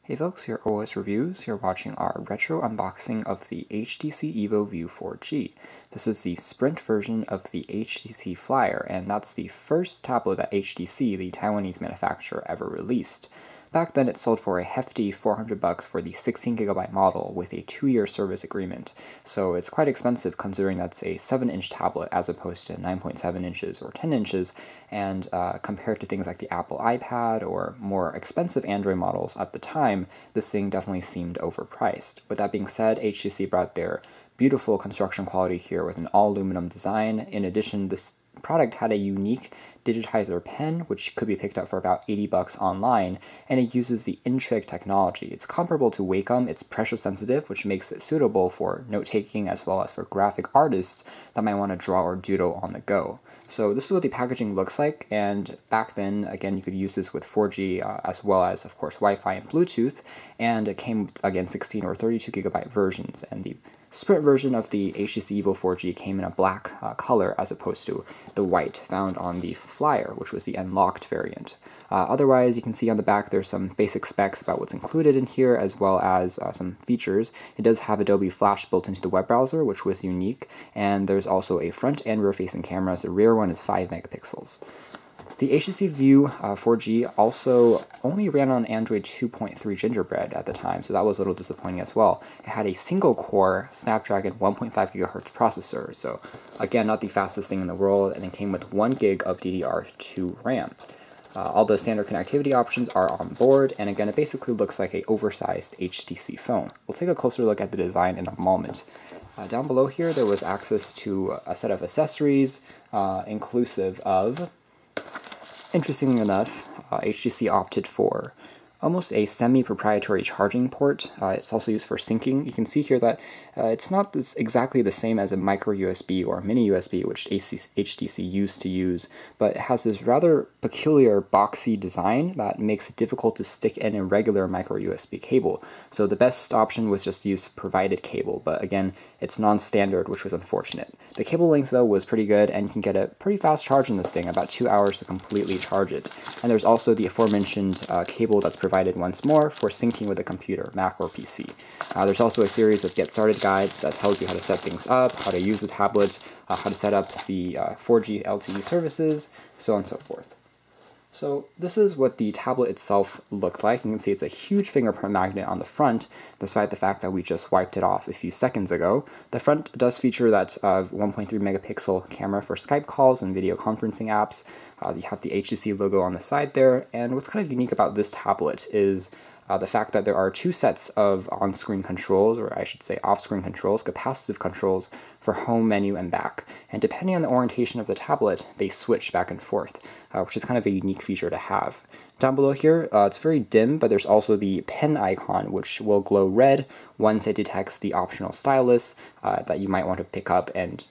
Hey folks, here are OS Reviews. You're watching our retro unboxing of the HTC Evo View 4G. This is the Sprint version of the HTC Flyer, and that's the first tablet that HTC, the Taiwanese manufacturer, ever released. Back then it sold for a hefty $400 for the 16GB model with a 2-year service agreement, so it's quite expensive considering that's a 7-inch tablet as opposed to 9.7 inches or 10 inches, and compared to things like the Apple iPad or more expensive Android models at the time, this thing definitely seemed overpriced. With that being said, HTC brought their beautiful construction quality here with an all-aluminum design. In addition, this product had a unique digitizer pen, which could be picked up for about $80 online, and it uses the Intrig technology. It's comparable to Wacom, it's pressure sensitive, which makes it suitable for note-taking as well as for graphic artists that might want to draw or doodle on the go. So this is what the packaging looks like, and back then, again, you could use this with 4G as well as, of course, Wi-Fi and Bluetooth, and it came with, again, 16 or 32GB versions, and the Sprint version of the HTC Evo 4G came in a black color as opposed to the white found on the Flyer, which was the unlocked variant. Otherwise, you can see on the back there's some basic specs about what's included in here, as well as some features. It does have Adobe Flash built into the web browser, which was unique, and there's also a front and rear facing cameras. The rear one is 5 megapixels. The HTC View 4G also only ran on Android 2.3 Gingerbread at the time, so that was a little disappointing as well. It had a single-core Snapdragon 1.5 GHz processor, so again, not the fastest thing in the world, and it came with 1 gig of DDR2 RAM. All the standard connectivity options are on board, and again, it basically looks like an oversized HTC phone. We'll take a closer look at the design in a moment. Down below here, there was access to a set of accessories, inclusive of, interestingly enough, HTC opted for almost a semi-proprietary charging port. It's also used for syncing. You can see here that it's not exactly the same as a micro USB or mini USB, which HTC used to use, but it has this rather peculiar boxy design that makes it difficult to stick in a regular micro USB cable. So the best option was just to use provided cable, but again, it's non-standard, which was unfortunate. The cable length, though, was pretty good, and you can get a pretty fast charge in this thing, about 2 hours to completely charge it. And there's also the aforementioned cable that's provided once more for syncing with a computer, Mac or PC. There's also a series of get started guides that tells you how to set things up, how to use the tablet, how to set up the 4G LTE services, so on and so forth. So this is what the tablet itself looked like. You can see it's a huge fingerprint magnet on the front, despite the fact that we just wiped it off a few seconds ago. The front does feature that 1.3 megapixel camera for Skype calls and video conferencing apps. You have the HTC logo on the side there, and what's kind of unique about this tablet is the fact that there are 2 sets of on-screen controls, or I should say off-screen controls, capacitive controls for home, menu, and back. And depending on the orientation of the tablet, they switch back and forth, which is kind of a unique feature to have. Down below here, it's very dim, but there's also the pen icon, which will glow red once it detects the optional stylus that you might want to pick up and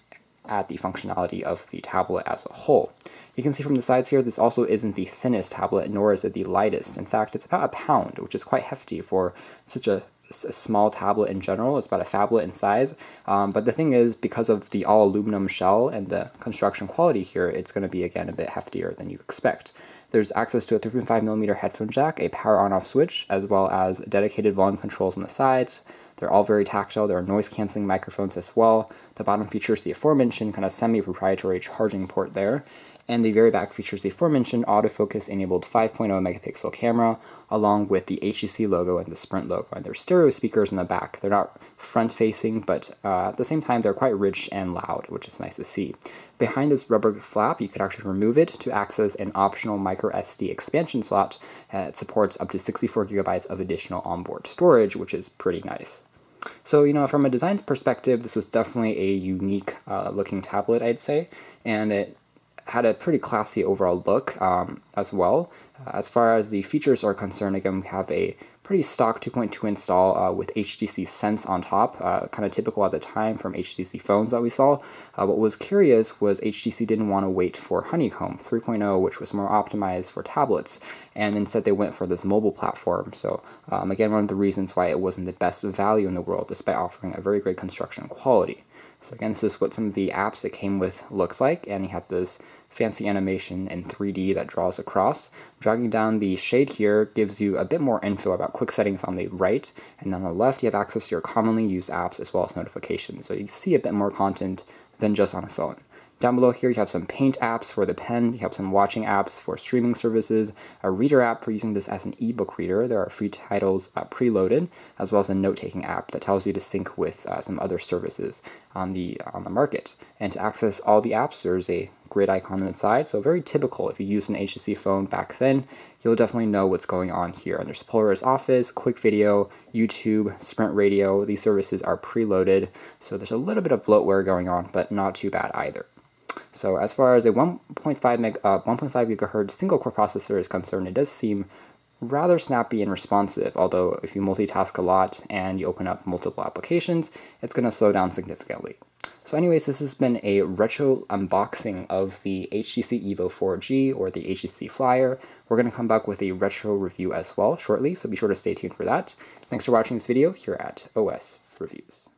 add the functionality of the tablet as a whole. You can see from the sides here, this also isn't the thinnest tablet, nor is it the lightest. In fact, it's about a pound, which is quite hefty for such a small tablet in general. It's about a phablet in size. But the thing is, because of the all-aluminum shell and the construction quality here, it's going to be, again, a bit heftier than you expect. There's access to a 3.5mm headphone jack, a power on-off switch, as well as dedicated volume controls on the sides. They're all very tactile. There are noise-canceling microphones as well. The bottom features the aforementioned kind of semi-proprietary charging port there. And the very back features the aforementioned autofocus-enabled 5.0 megapixel camera, along with the HTC logo and the Sprint logo. And there's stereo speakers in the back. They're not front-facing, but at the same time, they're quite rich and loud, which is nice to see. Behind this rubber flap, you could actually remove it to access an optional micro SD expansion slot. It supports up to 64 gigabytes of additional onboard storage, which is pretty nice. So, you know, from a design perspective, this was definitely a unique looking tablet, I'd say, and it had a pretty classy overall look as well. As far as the features are concerned, again, we have a pretty stock 2.2 install with HTC Sense on top, kind of typical at the time from HTC phones that we saw. What was curious was HTC didn't want to wait for Honeycomb 3.0, which was more optimized for tablets, and instead they went for this mobile platform. So again, one of the reasons why it wasn't the best value in the world, despite offering a very great construction quality. So again, this is what some of the apps it came with looked like, and you have this fancy animation in 3D that draws across. Dragging down the shade here gives you a bit more info about quick settings on the right, and on the left you have access to your commonly used apps as well as notifications, so you see a bit more content than just on a phone. Down below here you have some Paint apps for the pen, you have some watching apps for streaming services, a reader app for using this as an ebook reader. There are free titles preloaded, as well as a note-taking app that tells you to sync with some other services on the market. And to access all the apps, there's a grid icon on the side, so very typical. If you used an HTC phone back then, you'll definitely know what's going on here. And there's Polaris Office, Quick Video, YouTube, Sprint Radio. These services are preloaded, so there's a little bit of bloatware going on, but not too bad either. So as far as a 1.5 gigahertz single-core processor is concerned, it does seem rather snappy and responsive, although if you multitask a lot and you open up multiple applications, it's going to slow down significantly. So anyways, this has been a retro unboxing of the HTC Evo 4G or the HTC Flyer. We're going to come back with a retro review as well shortly, so be sure to stay tuned for that. Thanks for watching this video here at OS Reviews.